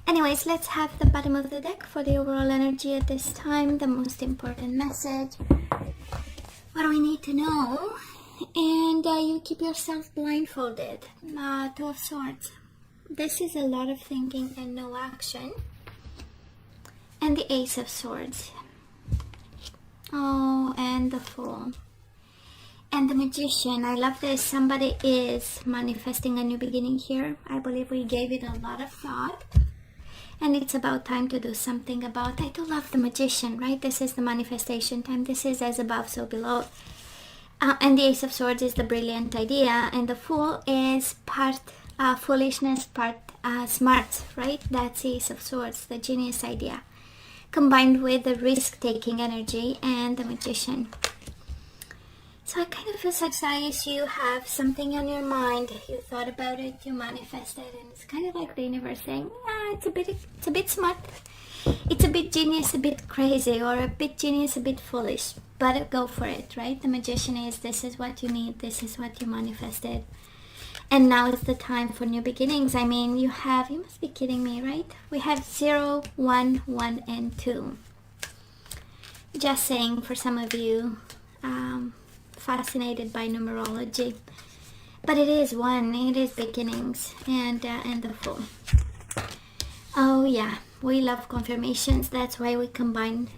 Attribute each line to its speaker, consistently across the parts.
Speaker 1: Anyways, let's have the bottom of the deck for the overall energy at this time, the most important message. What do we need to know? And you keep yourself blindfolded. Two of Swords. This is a lot of thinking and no action. And the Ace of Swords. Oh, and the Fool. And the Magician. I love this. Somebody is manifesting a new beginning here. I believe we gave it a lot of thought. And it's about time to do something about it. I do love the Magician, right? This is the manifestation time. This is as above, so below. And the Ace of Swords is the brilliant idea. And the Fool is part foolishness, part smart, right? That's the Ace of Swords, the genius idea. Combined with the risk-taking energy and the Magician. So I kind of feel, Sagittarius, you have something on your mind. You thought about it, you manifested, and it's kind of like the universe saying, it's a bit smart, it's a bit genius, a bit crazy, or a bit genius, a bit foolish, but go for it, right? The Magician is, this is what you need, this is what you manifested, and now it's the time for new beginnings. I mean, you must be kidding me, right? We have 0, 1, 1, and 2. Just saying, for some of you, fascinated by numerology, but it is one, it is beginnings, and the Fool. Oh yeah, we love confirmations. That's why we combine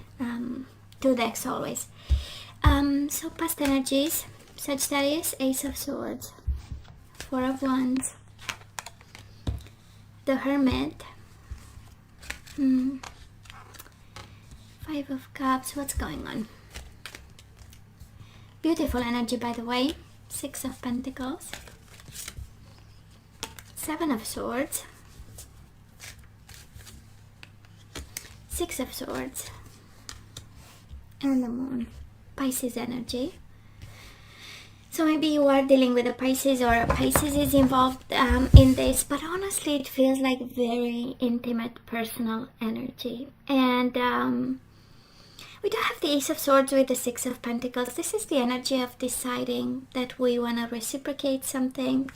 Speaker 1: two decks always. So past energies: Sagittarius, Ace of Swords, Four of Wands, the Hermit, 5 of Cups. What's going on? Beautiful energy, by the way. 6 of Pentacles, 7 of Swords, 6 of Swords, and the Moon. Pisces energy. So maybe you are dealing with a Pisces, or a Pisces is involved in this, but honestly it feels like very intimate, personal energy. And we do have the Ace of Swords with the 6 of Pentacles. This is the energy of deciding that we want to reciprocate something,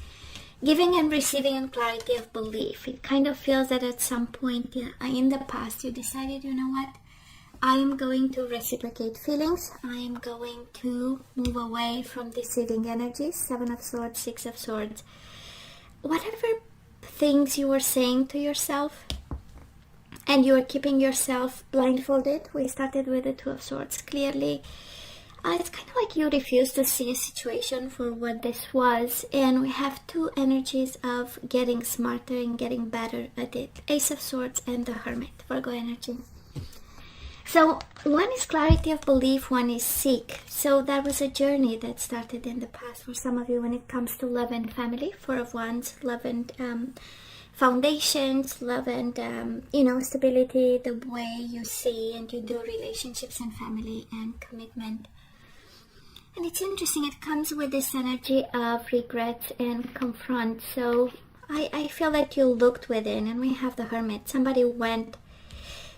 Speaker 1: giving and receiving, and clarity of belief. It kind of feels that at some point in the past you decided, you know what, I am going to reciprocate feelings. I am going to move away from deceiving energies. 7 of Swords, 6 of Swords. Whatever things you were saying to yourself, and you are keeping yourself blindfolded. We started with the 2 of Swords. Clearly, it's kind of like you refuse to see a situation for what this was. And we have 2 energies of getting smarter and getting better at it. Ace of Swords and the Hermit, Virgo energy. So one is clarity of belief, one is seek. So that was a journey that started in the past for some of you when it comes to love and family. 4 of Wands, love and foundations, love and stability, the way you see and you do relationships and family and commitment. And it's interesting, it comes with this energy of regret and confront. So I feel that you looked within, and we have the Hermit. Somebody went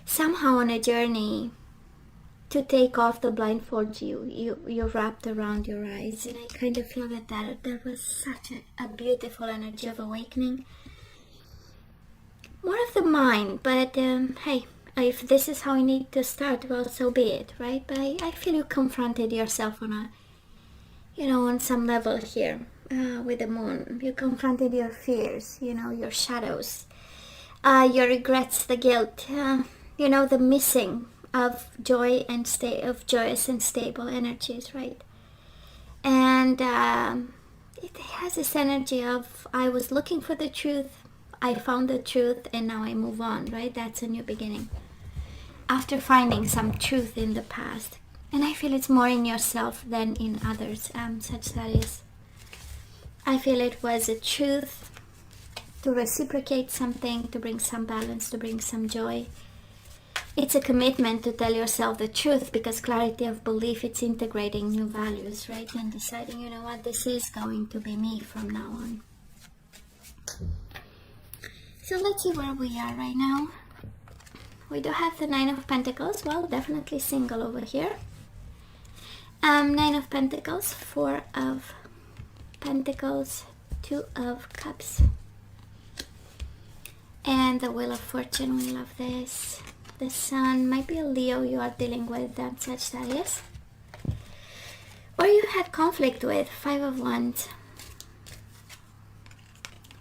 Speaker 1: somehow on a journey to take off the blindfold you wrapped around your eyes. And I kind of feel that there was such a beautiful energy of awakening. More of the mind, but hey, if this is how you need to start, well, so be it, right? But I feel you confronted yourself on on some level here with the Moon. You confronted your fears, your shadows, your regrets, the guilt, the missing of joy and of joyous and stable energies, right? And it has this energy of, I was looking for the truth, I found the truth, and now I move on, right? That's a new beginning. After finding some truth in the past. And I feel it's more in yourself than in others, Sagittarius. I feel it was a truth to reciprocate something, to bring some balance, to bring some joy. It's a commitment to tell yourself the truth, because clarity of belief, it's integrating new values, right? And deciding, you know what, this is going to be me from now on. So let's see where we are right now. We do have the 9 of Pentacles. Well, definitely single over here. 9 of Pentacles, 4 of Pentacles, 2 of Cups. And the Wheel of Fortune, we love this. The Sun, might be a Leo you are dealing with, that Sagittarius. Or you had conflict with, Five of Wands.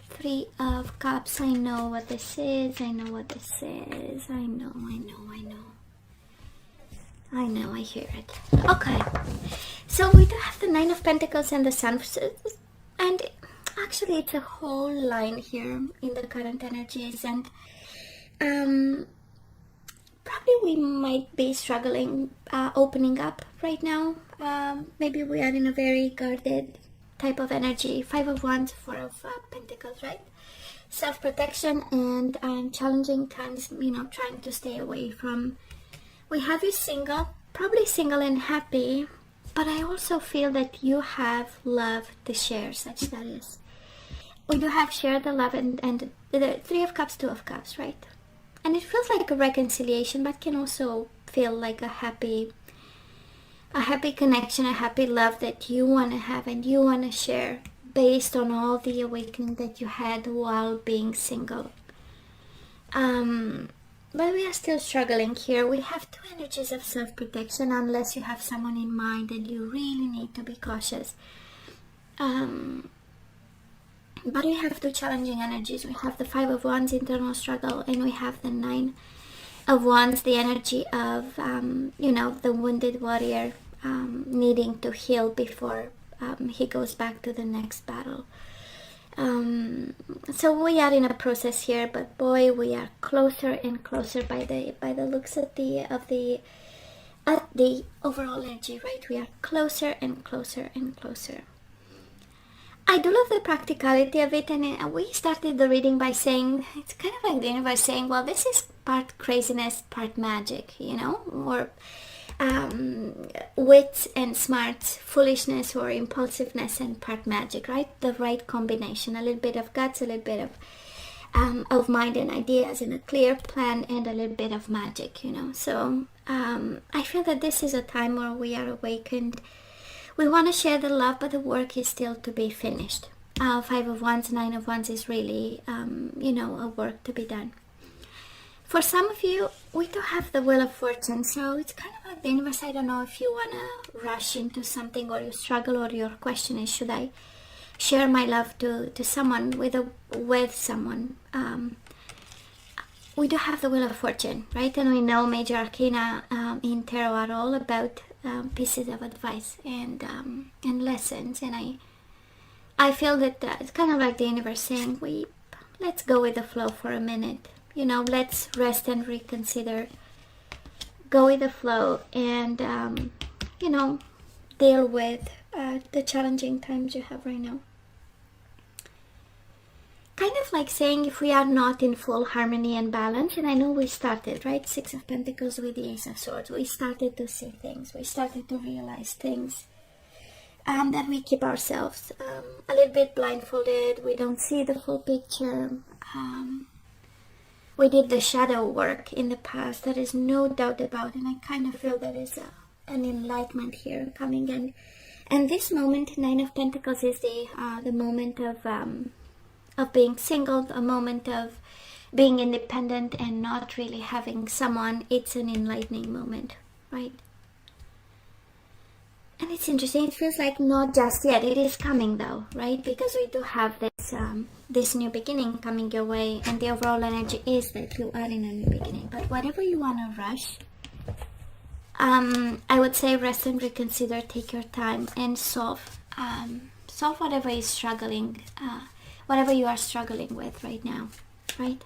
Speaker 1: Three of Cups, I know what this is, I know what this is. I know, I hear it. Okay, so we do have the Nine of Pentacles and the Sun. And actually it's a whole line here in the current energies, and probably we might be struggling opening up right now. Maybe we are in a very guarded type of energy. Five of Wands, Four of Pentacles, right? Self-protection and challenging times, you know, trying to stay away from. We have you single, probably single and happy, but I also feel that you have love to share, Sagittarius. We do have share the love and the Three of Cups, Two of Cups, right? And it feels like a reconciliation, but can also feel like a happy connection, a happy love that you want to have and you want to share based on all the awakening that you had while being single. But we are still struggling here. We have two energies of self-protection, unless you have someone in mind and you really need to be cautious. But we have two challenging energies. We have the Five of Wands, internal struggle, and we have the Nine of Wands, the energy of, you know, the wounded warrior needing to heal before he goes back to the next battle. So we are in a process here, but boy, we are closer and closer by the looks at the overall energy, right? We are closer and closer and closer. I do love the practicality of it, and we started the reading by saying, it's kind of like the universe saying, well, this is part craziness, part magic, you know, or wit and smarts, foolishness or impulsiveness and part magic, right? The right combination, a little bit of guts, a little bit of mind and ideas and a clear plan, and a little bit of magic, you know. So I feel that this is a time where we are awakened. We want to share the love, but the work is still to be finished. Five of Wands, Nine of Wands is really, you know, a work to be done. For some of you, we do have the Wheel of Fortune, so it's kind of like the universe. I don't know if you want to rush into something, or you struggle, or your question is, should I share my love to someone, with someone? We do have the Wheel of Fortune, right? And we know major arcana in tarot are all about pieces of advice and lessons. And I feel that it's kind of like the universe saying, let's go with the flow for a minute. You know, let's rest and reconsider. Go with the flow and, you know, deal with the challenging times you have right now. Kind of like saying, if we are not in full harmony and balance, and I know we started, right? Six of Pentacles with the Ace of Swords. We started to see things. We started to realize things. That we keep ourselves a little bit blindfolded. We don't see the full picture. We did the shadow work in the past. There is no doubt about it. And I kind of feel there is an enlightenment here coming in. And this moment, Nine of Pentacles, is the moment of being single, a moment of being independent and not really having someone. It's an enlightening moment, right? And it's interesting. It feels like not just yet. It is coming though, right? Because we do have this new beginning coming your way, and the overall energy is that you are in a new beginning. But whatever you want to rush, I would say rest and reconsider. Take your time and solve whatever is struggling, whatever you are struggling with right now, right?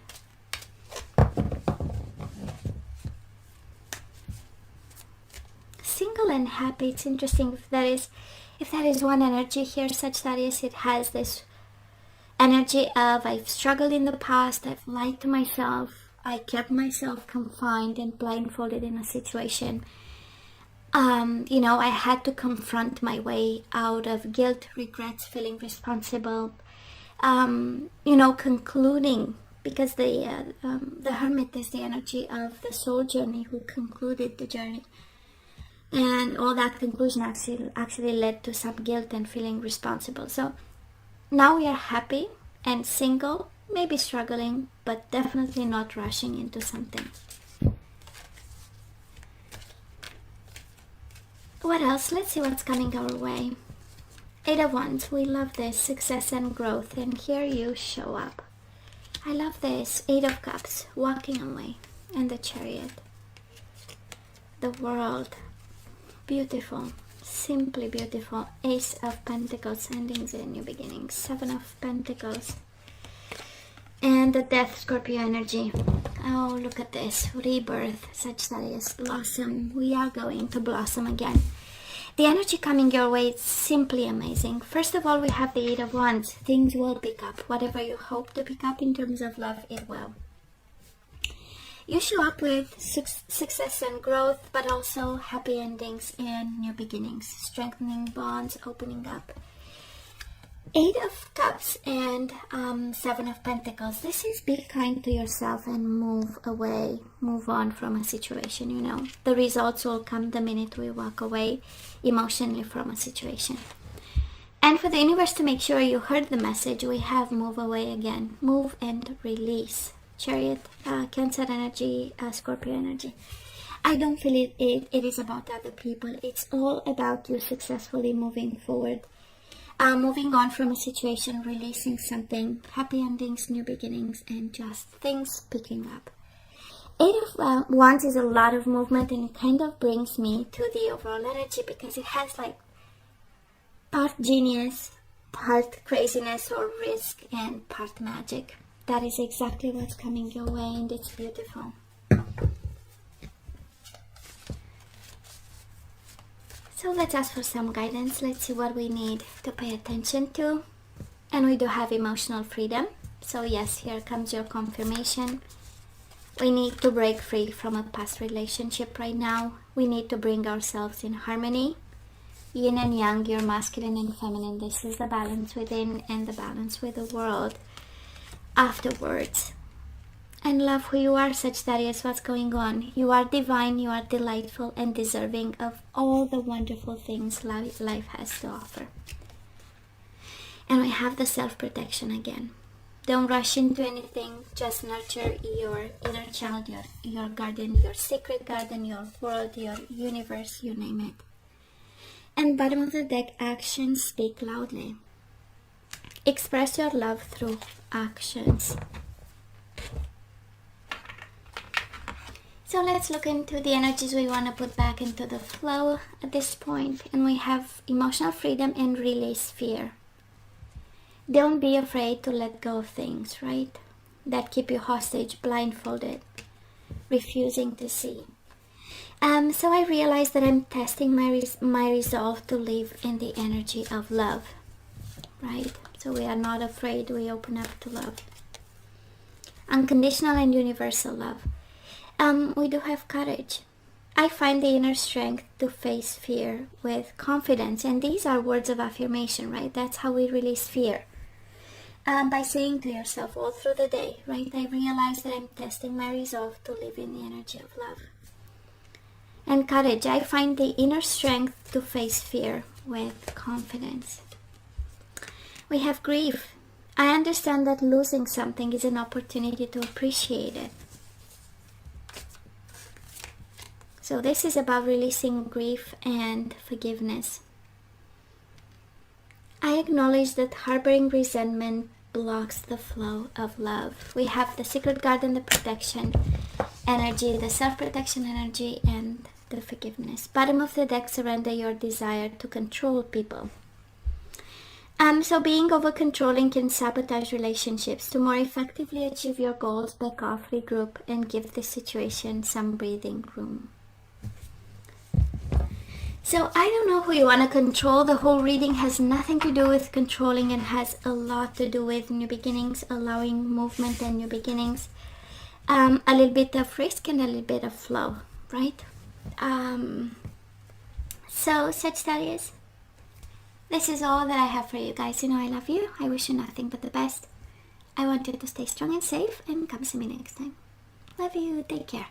Speaker 1: Single and happy. It's interesting. If that is one energy here, Sagittarius, it has this energy of, I've struggled in the past, I've lied to myself, I kept myself confined and blindfolded in a situation. You know, I had to confront my way out of guilt, regrets, feeling responsible, you know, concluding, because the Hermit is the energy of the soul journey, who concluded the journey. And all that conclusion actually led to some guilt and feeling responsible. So now we are happy and single maybe struggling, but definitely not rushing into something. What else? Let's see what's coming our way. 8 of Wands. We love this. Success and growth. And here you show up. I love this. 8 of Cups. Walking away. And the Chariot. The World. Beautiful. Simply beautiful. Ace of Pentacles. Endings and new beginnings. 7 of Pentacles. And the Death, Scorpio energy. Oh, look at this. Rebirth. Sagittarius. Blossom. We are going to blossom again. The energy coming your way is simply amazing. First of all, we have the 8 of Wands. Things will pick up. Whatever you hope to pick up in terms of love, it will. You show up with success and growth, but also happy endings and new beginnings. Strengthening bonds, opening up. 8 of Cups and 7 of Pentacles. This is be kind to yourself and move away, move on from a situation, you know. The results will come the minute we walk away emotionally from a situation. And for the universe to make sure you heard the message, we have move away again. Move and release. Chariot, Cancer energy, Scorpio energy. I don't feel it is about other people. It's all about you successfully moving forward. Moving on from a situation, releasing something, happy endings, new beginnings, and just things picking up. 8 of Wands is a lot of movement, and it kind of brings me to the overall energy because it has like part genius, part craziness or risk, and part magic. That is exactly what's coming your way, and it's beautiful. So let's ask for some guidance. Let's see what we need to pay attention to. And we do have emotional freedom. So yes, here comes your confirmation. We need to break free from a past relationship right now. We need to bring ourselves in harmony. Yin and yang, your masculine and feminine. This is the balance within and the balance with the world afterwards. And love who you are, Sagittarius. What's going on? You are divine, you are delightful and deserving of all the wonderful things life has to offer. And we have the self-protection again. Don't rush into anything. Just nurture your inner child, your garden, your secret garden, your world, your universe, you name it. And bottom of the deck, actions speak loudly. Express your love through actions. So let's look into the energies we want to put back into the flow at this point. And we have emotional freedom and release fear. Don't be afraid to let go of things, right? That keep you hostage, blindfolded, refusing to see. So I realized that I'm testing my resolve to live in the energy of love, right? So we are not afraid, we open up to love. Unconditional and universal love. We do have courage. I find the inner strength to face fear with confidence. And these are words of affirmation, right? That's how we release fear. By saying to yourself all through the day, right? I realize that I'm testing my resolve to live in the energy of love. And courage. I find the inner strength to face fear with confidence. We have grief. I understand that losing something is an opportunity to appreciate it. So this is about releasing grief and forgiveness. I acknowledge that harboring resentment blocks the flow of love. We have the secret garden, the protection energy, the self-protection energy, and the forgiveness. Bottom of the deck, surrender your desire to control people. So being over-controlling can sabotage relationships. To more effectively achieve your goals, back off, regroup, and give the situation some breathing room. So I don't know who you want to control. The whole reading has nothing to do with controlling and has a lot to do with new beginnings, allowing movement and new beginnings. A little bit of risk and a little bit of flow, right? So Sagittarius, this is all that I have for you guys. You know I love you. I wish you nothing but the best. I want you to stay strong and safe, and come see me next time. Love you. Take care.